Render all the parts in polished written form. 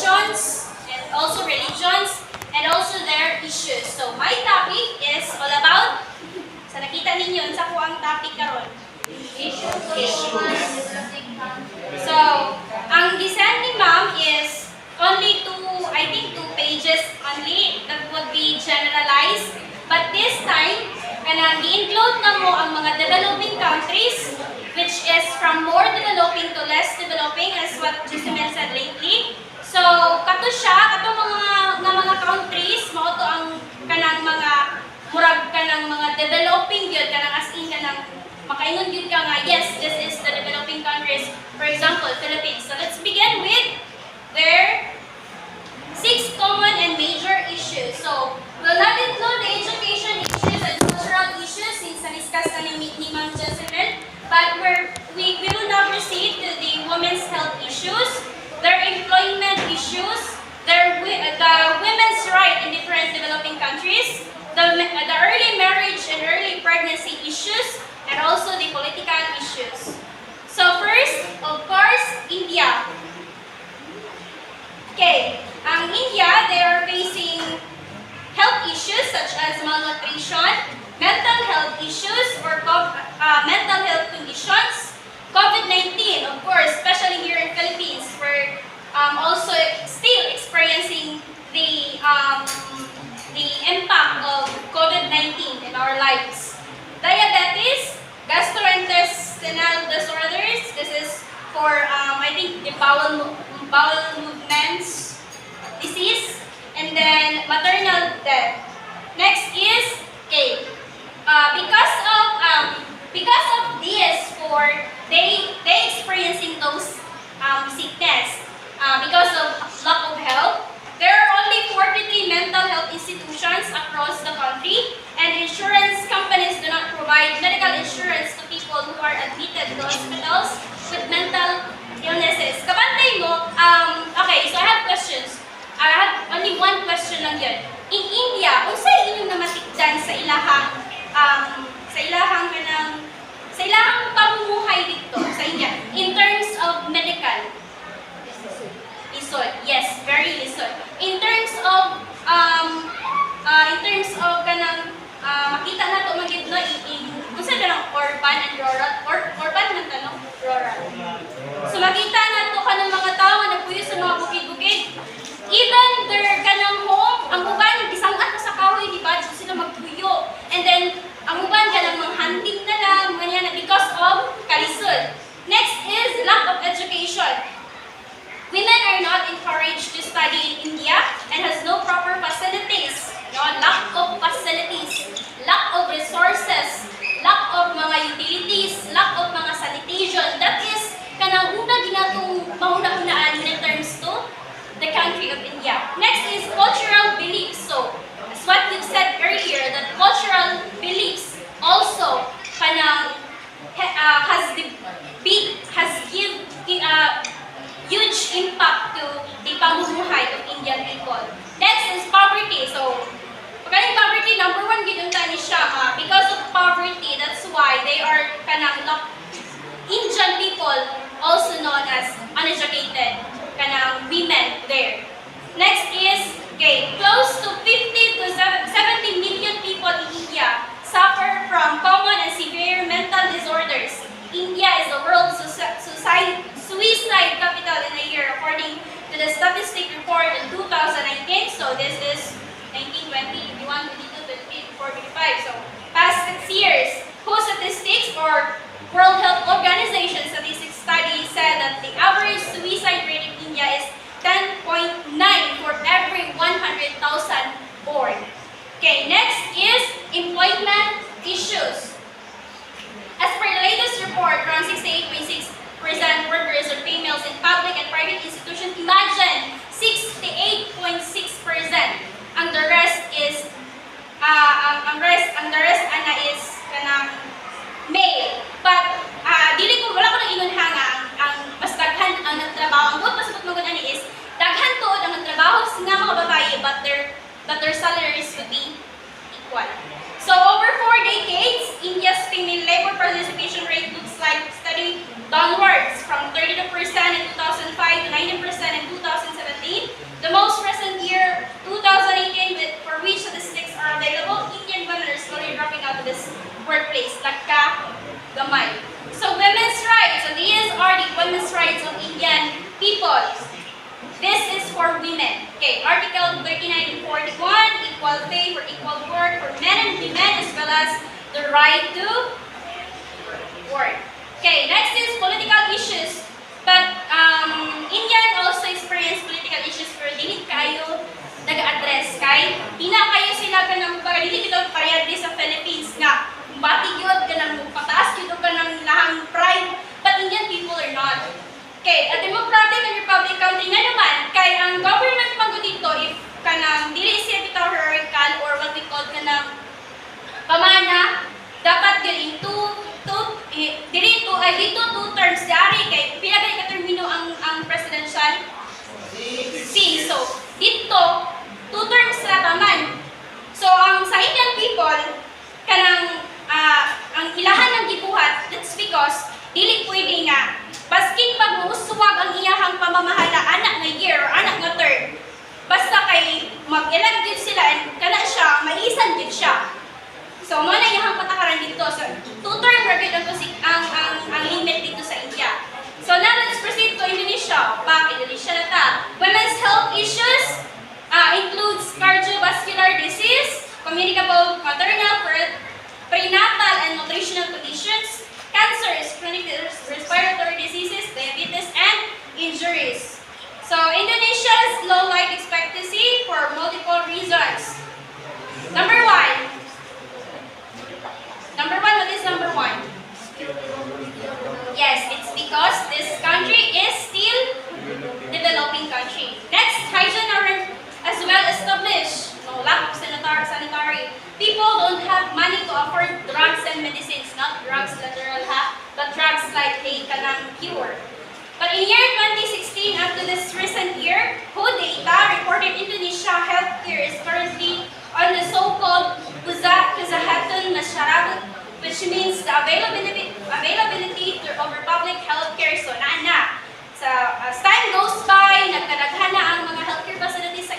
nations, and also religions, and also their issues. So my topic is all about, sa nakita ninyo, sa ko ang topic karon. Issues. So, ang design ni ma'am is only I think two pages only that would be generalized. But this time, kanang i-include na mo ang mga developing countries, which is from more developing to less developing, as what Josephine said lately. So, kato siya, kato mga countries, mao to ang kanang mga murag kanang mga developing gyud, kanang as in kanang makaingon gyud ka nga, yes, this is the developing countries. For example, Philippines. So, let's begin with their 6 common and major issues. So, we'll not include the education issues and cultural issues since na-discuss na ni Ma'am Josephine, but we will now proceed to the women's health issues, their employment issues, the women's right in different developing countries, the early marriage and early pregnancy issues, and also the political issues. So first, of course, India. Okay, India, they are facing health issues such as malnutrition, mental health issues or mental health conditions, COVID-19, of course, especially here in Philippines, we're also still experiencing the impact of COVID-19 in our lives. Diabetes, gastrointestinal disorders, this is for, I think, the bowel movements disease, and then maternal death. Next is, okay, because of this, for they experiencing those sickness because of lack of health. There are only 43 mental health institutions across the country, and insurance companies do not provide medical insurance to people who are admitted to hospitals with mental illnesses. Kabantay mo, okay, so I have questions. I have only one question lang yun. In India, unsay inyong namatikdan sa ilahang pamumuhay dito sa India in terms of medical? Lisod. Yes, very lisod. In terms of kanang makita na to magid no unsa kanang urban and rural urban man tanong rural. So makita na to kanang mga tawo nga nagpuyo sa mga bukid-bukid. Even their kanang home, ang uban gisangat sa kahoy, di ba? So sila magpuyo. And then ang uban kanang hunting na lang ganyan because of kalisod. Next is lack of education. Women are not encouraged to study in India and has no proper facilities. No, lack of facilities, lack of resources, lack of mga utilities, lack of mga sanitation. That is kanang una ginatong mahuna-hunaan in terms to the country of India. Next is cultural beliefs. So, as what we've said earlier, that cultural beliefs also kanang has give huge impact to the pamumuhay of Indian people. Next is poverty. So, pagkaling poverty, number one, ginunta ni siya, because of poverty, that's why they are kanang Indian people, also known as uneducated, kanang women there. Next is, okay, close to 50 to 70 million people in India suffer from common and severe mental disorders. India is the world's suicide capital in a year, according to the statistic report in 2019. So this is 19, 20, 21, 22, 23, 24, 25. So past 6 years, WHO statistics or World Health Organization statistics study said that the average suicide rate in India is 10.9 for every 100,000 born. Okay, next is employment issues. As per the latest report, around 68.6% workers are females in public and private institutions. Imagine, 68.6%. And the rest is, ana is kanang male. But wala ko nang ingon nga ang mas daghan ang nagtrabaho. Ang buot pasabot mo ani is daghan tuod ang nagtrabaho nga mga downwards from 32% in 2005 to 19% in 2017. The most recent year, 2018, for which statistics are available, Indian women are slowly dropping out of this workplace. Lagka, gamay. So women's rights, so these are the women's rights of Indian people. This is for women. Okay, Article 39 and 41, equal pay for equal work for men and women, as well as the right to work. Okay, next is political issues. But Indian also experience political issues pero dili kayo nag-address kay hina kayo sila kanang dili kita parehas sa Philippines nga bati gyud kanang pataas gyud kanang lahang pride, but Indian people are not. Okay, a democratic and republic country nga naman kay ang government pagod dito if kanang dili siya bitaw hierarchical or what we call kanang pamana, dapat gyud dito two terms dari kay pila gani ka termino ang presidential C. So dito two terms na taman. So ang sa Indian people kanang ang ilahan ng gibuhat, that's because dili pwede nga baskin pag muuswag ang iyahang pamamahala anak nga year or anak nga term, basta kay mag-elect gyud sila and kana siya maisan gyud siya. So mo na iyahang patakaran dito. So two-term record ang limit dito sa India. So now let's proceed to Indonesia. Indonesia na ta. Women's health issues includes cardiovascular disease, communicable maternal, prenatal and nutritional conditions, cancers, chronic respiratory diseases, diabetes, and injuries. So Indonesia's low life expectancy for multiple reasons. Number one, what is number one? Yes, it's because this country is still developing country. Next, hygiene aren't as well established. No lack of sanitary. People don't have money to afford drugs and medicines. Not drugs literal ha, but drugs like a kanang cure. But in year 2016, up to this recent year, WHO data reported Indonesia healthcare is currently on the so-called Kuzahatan Masyarakat, which means the availability over public healthcare. So so as time goes by, nagkadaghan na ang mga healthcare facilities sa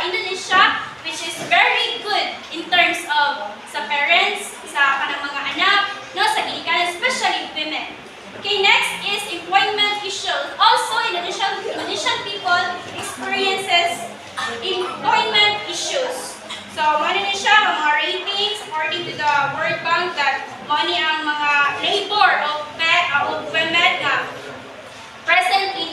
Indonesia, which is very good in terms of sa parents, sa kanang mga anak, no, sa ginikanan, especially women. Okay, next is employment issues. Also, Indonesian people experiences employment issues. So, ano na siya, mga ratings according to the World Bank that money ang mga labor of women na present in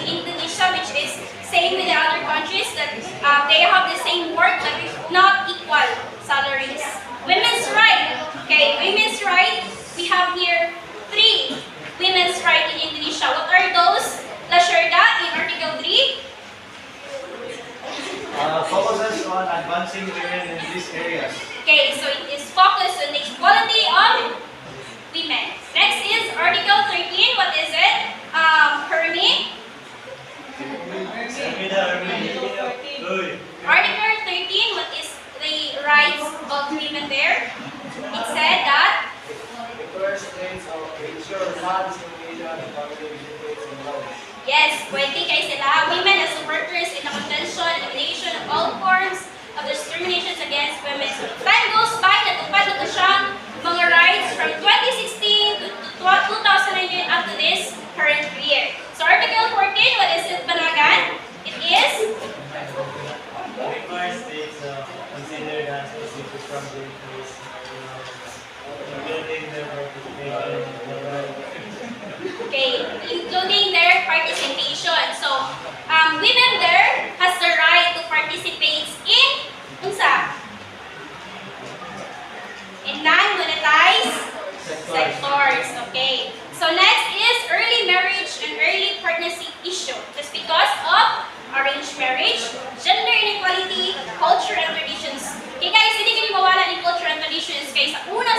Indonesia, which is same with the other countries, that they have the same work but not equal salaries. Women's right. Okay, women's right. We have here 3 women's right in Indonesia. What are those? Lasherda in Article 3. Focuses on advancing women in these areas. Okay, so it is focused on the equality of women. Next is Article 13. What is it? Hermie. Article 13. What is the rights of women there? It said that The first states of ensure non discrimination and family benefits and laws. yes, pwede kay sila. Women as workers in the contention and elimination of all forms of discrimination against women. So, time goes by, natupad na siyang mga rights from 2016 to 2019 up to this current year. So, Article 14, what is it, Banagan? It is? Requires states consider that specific problem is including their participation in the right. Okay, including their participation. So, women there has the right to participate in non-monetized sectors. Okay. So next is early marriage and early pregnancy issue. Just because of arranged marriage, gender inequality, culture and traditions. Okay guys, hindi kayo mawala ni culture and traditions kay sa una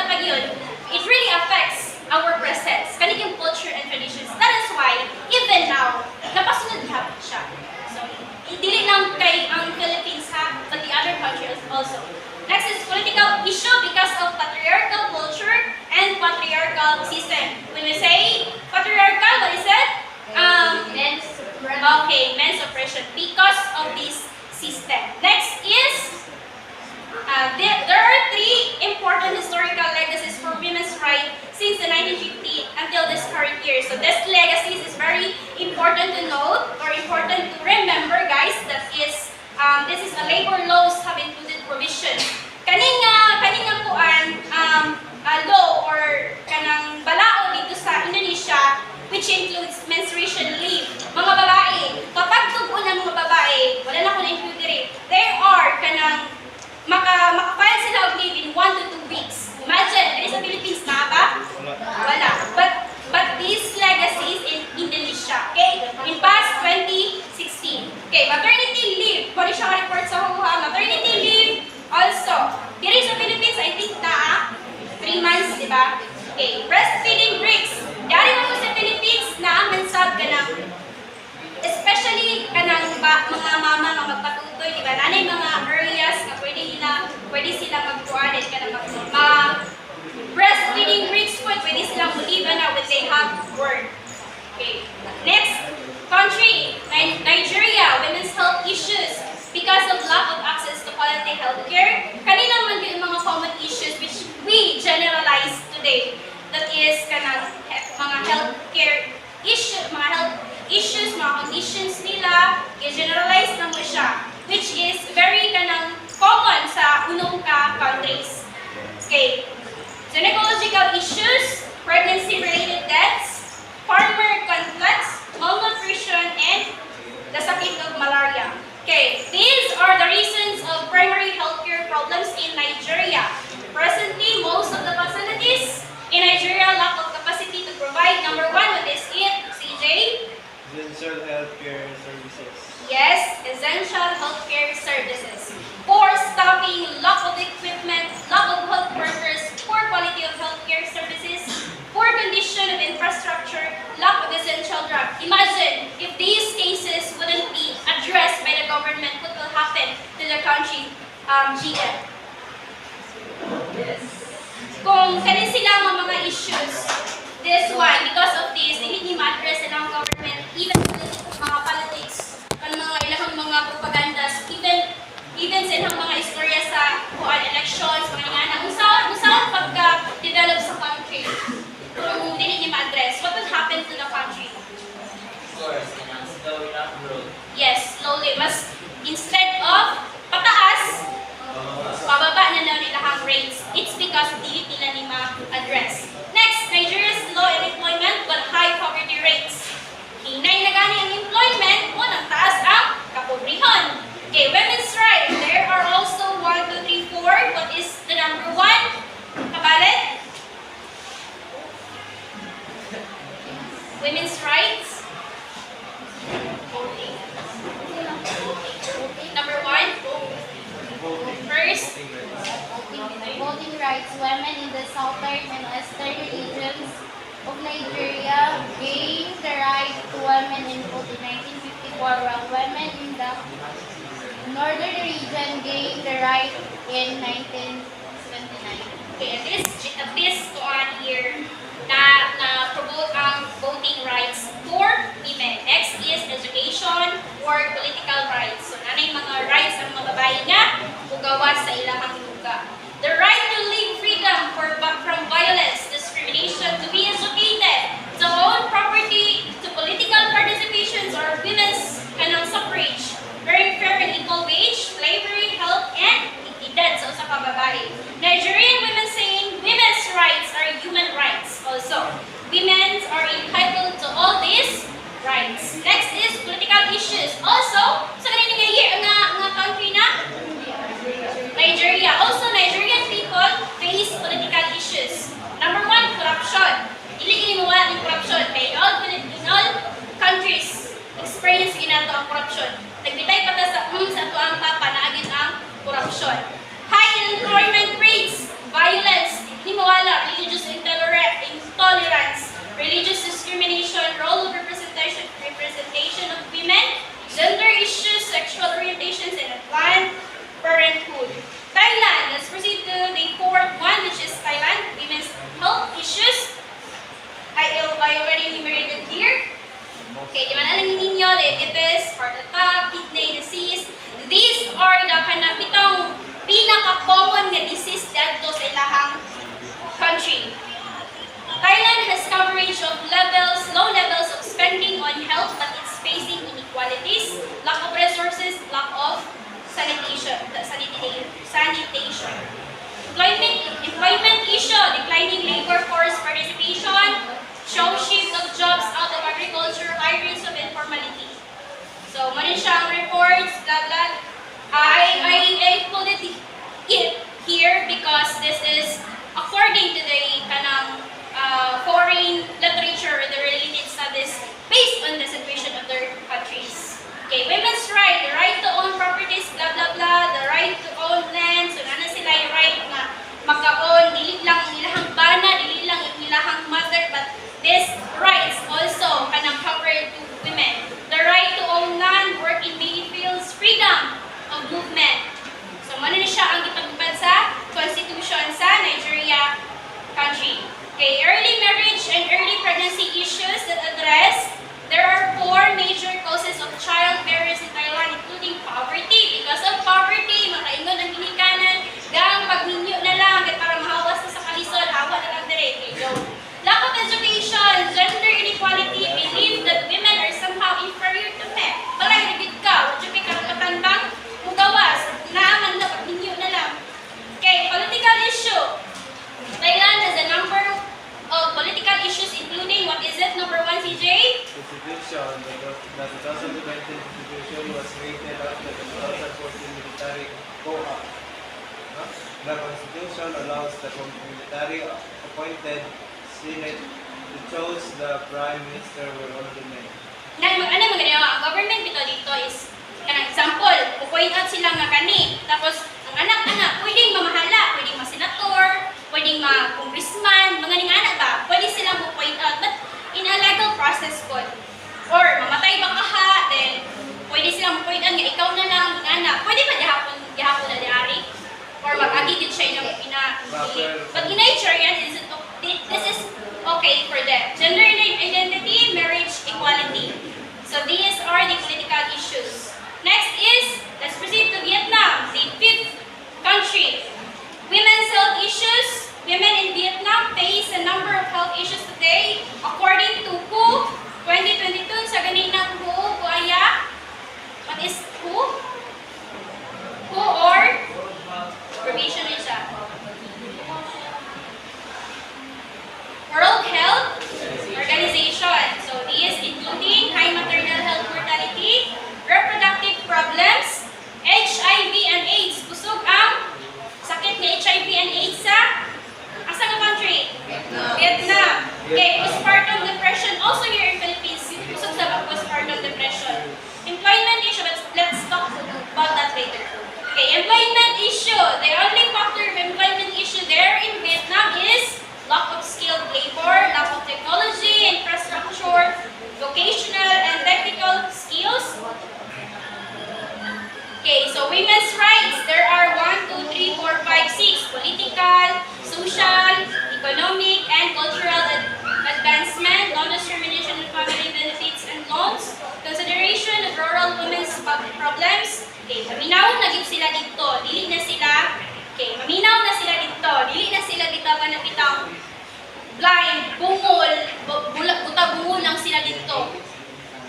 pa yun, it really affects our presence. Kanig yung culture and traditions. That is why, even now, napasunod hapon siya. system. Next is, there are three important historical legacies for women's rights since the 1950 until this current year. So this legacies is very important to note or important to remember, guys. That is, this is a labor laws have included provisions. Kaning kuan law or kanang balao dito sa Indonesia, which includes menstruation leave. Mga babae, kapag tubo ng mga babae, wala na ko na-include rin. There are kanang makafile sila of leave in 1 to 2 weeks. Imagine, dito sa Philippines na ba? Wala. But these legacies in Indonesia, okay? In past 2016. Okay, maternity leave. Pwede siya report sa huha. Maternity leave also. Dito sa Philippines, I think na 3 months, di ba? Okay, breastfeeding breaks. Dari mo po sa Philippines na ang mansab ka ng, especially kanang mga mama nga magpatutoy, di ba? Nanay mga areas na pwede sila magkuanin ka ng breastfeeding breaks po, pwede silang maliban na when they have work. Okay. Next country, Nigeria, women's health issues because of lack of access to quality health care. Kanina man yung mga common issues which we generalize today. That is kanang mga health care issues, mga conditions nila, i-generalize na mo siya, which is very kanang common sa unong ka countries. Okay. Gynecological issues, pregnancy-related deaths, farmer conflicts, malnutrition, and the sakit of malaria. Okay, these are the reasons of primary healthcare problems in Nigeria. Presently, most of the facilities in Nigeria lack of capacity to provide. Number one, what is it, CJ? Essential healthcare services. Yes, essential healthcare services. Poor staffing, lack of equipment, lack of health workers, poor quality of healthcare services, poor condition of infrastructure, lack of essential drugs. Imagine if these cases wouldn't be addressed by the government, what will happen to the country GM? Yes. Kung kanin sila mga issues, this one, because of this, hindi ma-address ng government, even mga politics, mga ilang mga propagandas, even sa ilang mga istorya sa elections, mga nga usahan pagka-develop sa country, kung hindi ma-address, what will happen to the country? Of course, slowly up growth. Yes, slowly. Mas instead of pataas, pababa na nilang rates. It's because hindi nila ni ma-address. Next, Nigeria's low unemployment but high poverty rates. Hinay na gani ang employment, unang taas ang kapobrehon. Okay, women's rights. There are also 1, 2, 3, 4. What is the number 1? Kabalit? Women's rights. Number 1. First. Voting rights. Women in the southern and western regions of Nigeria gained the right to women in vote in 1954, while women in the northern region gained the right in 1979. Okay, this one here na promote ang voting rights for women. Next is education or political rights. So, nanay mga rights ang mga babae nga ugawas sa ilang lugar. The right to live freedom from violence, discrimination, to be educated, to own property, to political participations or women's kanang suffrage, earn fair and equal wage, slavery, health, and equidad sa usa ka babae. Nigerian women saying women's rights are human rights also. Women are entitled to all these rights. Next is political issues. Also, sa kanina nga year nga country na Nigeria. Also, Nigerian people face political issues. Number 1, corruption. Dili mo wala ng corruption. Kay all countries experience ginato ang corruption. Nagbitay pa ta sa ato ang papa na agad ang corruption. High unemployment rates, violence, hindi mo wala, religious intolerance, religious discrimination, role of representation of women, gender issues, sexual orientations, and Planned Parenthood. Thailand, let's proceed to the fourth one, which is Thailand, women's health issues. I already enumerated here. Okay, di ba na ninyo, diabetes, heart attack, kidney disease. These are dito sa ilahang country. Thailand has coverage of low levels of spending on health, but it's facing inequalities, lack of resources, lack of sanitation. Employment issue, declining labor force participation, show shift of jobs out of agriculture, high rates of informality. So, manin siya ang reports, blah blah. I included it here because this is according to the kanang foreign literature, the related studies based on the situation of their countries. Okay, women's right, the right to own properties, blah blah blah, the right to own land, so nana sila yung right na maka-own, dili lang ang ilahang bana, dili lang ang ilahang mother, but these rights also kanang covered to women. The right to own land, work in many fields, freedom of movement. So, mano na siya ang ipagubad sa constitution sa Nigeria country. Okay, early marriage and early pregnancy issues that address. There are 4 major causes of childbearers in Thailand, including poverty. Because of poverty, makaingon ang ginikanan, gang magninyo na lang, kaya para mahawas na sa kalisod, hawa na lang dire. Okay, so, lack of education, gender inequality, belief that women are somehow inferior to men. Balay, nagit ka, wadyo kay karapatan bang mugawas, naaman na, pagninyo na lang. Okay, political issue. Thailand has a number of political issues, including, what is it, number 1, CJ? Constitution, the 2020 Constitution was created after the 2014 military co-op. The Constitution allows the military appointed Senate to choose the Prime Minister will only men. Ano mga ginawa? Ang government dito is, kanang example, pupoint out sila nga kani. Tapos, ang anak-anak, pwedeng mamahala, pwedeng ma-senator, pwedeng ma-congressman, mga ning anak ba? Pwede silang pupoint out, but in a legal process po. Or, mamatay ba ka ha, then, pwede silang pupoint out nga ikaw na lang, ang anak. Pwede ba dihapon na diari? Or mag-agigit siya yung pinapili. But in nature, yan, this is okay for them. Gender identity, marriage equality. So these are the political issues. Next is, let's proceed to Vietnam, the 5th country. Women's health issues. Women in Vietnam face a number of health issues today. According to WHO, 2022, sa ganinang WHO, kuaya, what is WHO? WHO or abbreviation is siya. World Health Organization. So these including high maternal health mortality, reproductive problems, HIV and AIDS. Kusog ang sakit ng HIV and AIDS sa asa nga country? Vietnam. Okay, postpartum depression. Also here in Philippines, kusog sa postpartum depression. Employment issue, but let's talk about that later. Okay, employment issue. The only factor of employment issue there in Vietnam is lack of skilled labor, lack of technology, infrastructure, vocational and technical skills. Okay, so women's rights. There are 1, 2, 3, 4, 5, 6. Political, social, economic, and cultural advancement, non-discrimination in family benefits and loans, consideration of rural women's problems. Okay, maminaw na gid sila dito. Dili na sila, okay, maminaw na sila dito. Dili na sila dito panapitang blind, bungol, buta-bungol lang sila dito.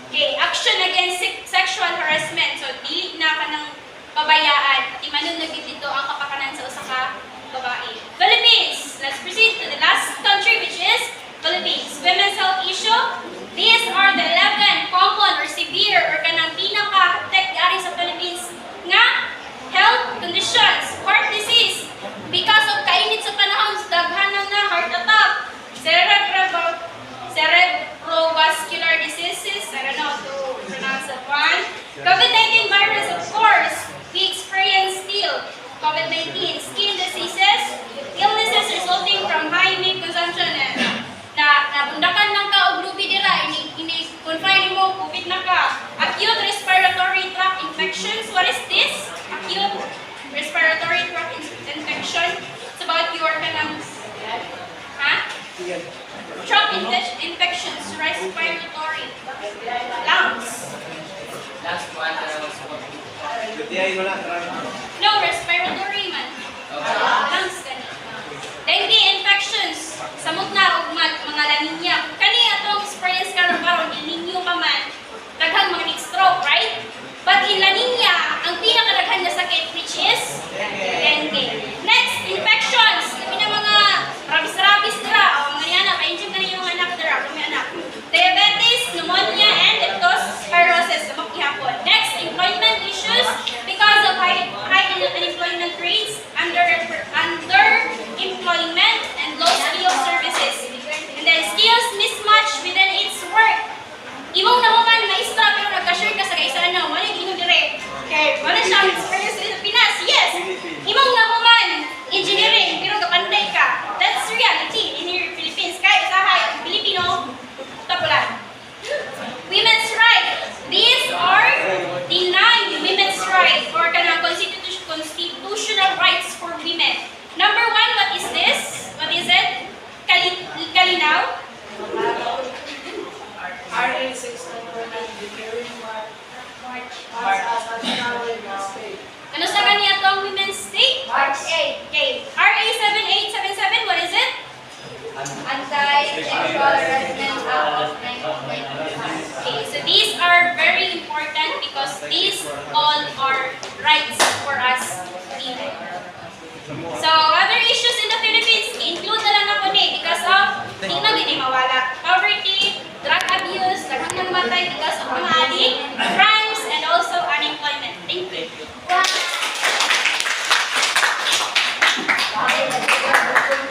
Okay, action against sexual harassment. So, dili na ka ng pabayaan. Pati manon na gid dito ang kapakanan sa usa ka babae. Philippines. Let's proceed to the last country, which is Philippines. Women's health issue. These are the 11 common or severe or kanang pinaka-tek ari sa Philippines nga health conditions. Heart disease. Because of kainit sa panahon, daghanan na heart attack, cerebrovascular diseases, I don't know how to pronounce that one. COVID-19 virus, of course, we experience still. COVID-19, skin diseases, illnesses resulting from high milk consumption, nabundakan lang ka og lubi dira, ini-confine mo, COVID na ka. Acute respiratory tract infections, what is this? Acute respiratory tract infection. It's about your kanang, tract infections, respiratory, lungs. Last one, that I was supposed to. Gutiay mo lang. No, respiratory man. Lungs ka samot na og mga La Nina. Kani atong experience karon El Nino pa man, daghang mga stroke, right? But in La Nina, ang pinakadaghan na sakit which is dengue. Next, infections. Labi na mga rabis-rabis dira, o mga niya na, ka-injim na niyo mga anak dira, kung may anak. Diabetes, pneumonia, and leptospirosis. Kamang ihapon. Next, employment issues because of high unemployment rates, underemployment, and low skill services. And then skills mismatch within its work. Imong nahuman maestra pero nagka-share ka sa kaisaran na wala ginoo dire. Okay, wala siya experience sa Pinas. Yes. Imong nahuman engineering pero kapanday ka. That's reality in here Philippines. Kaya usahay Pilipino tapulan. Women's right. These are denied women's right or kanang constitutional rights for women. Number 1, what is this? What is it? Kalinaw? RA 691 declaring March as a national women's day. Ano sa kanya itong women's day? March 8. Okay. RA 7877, what is it? Anti-Sexual Harassment Act of 1995. Okay, so these are very important because these all are rights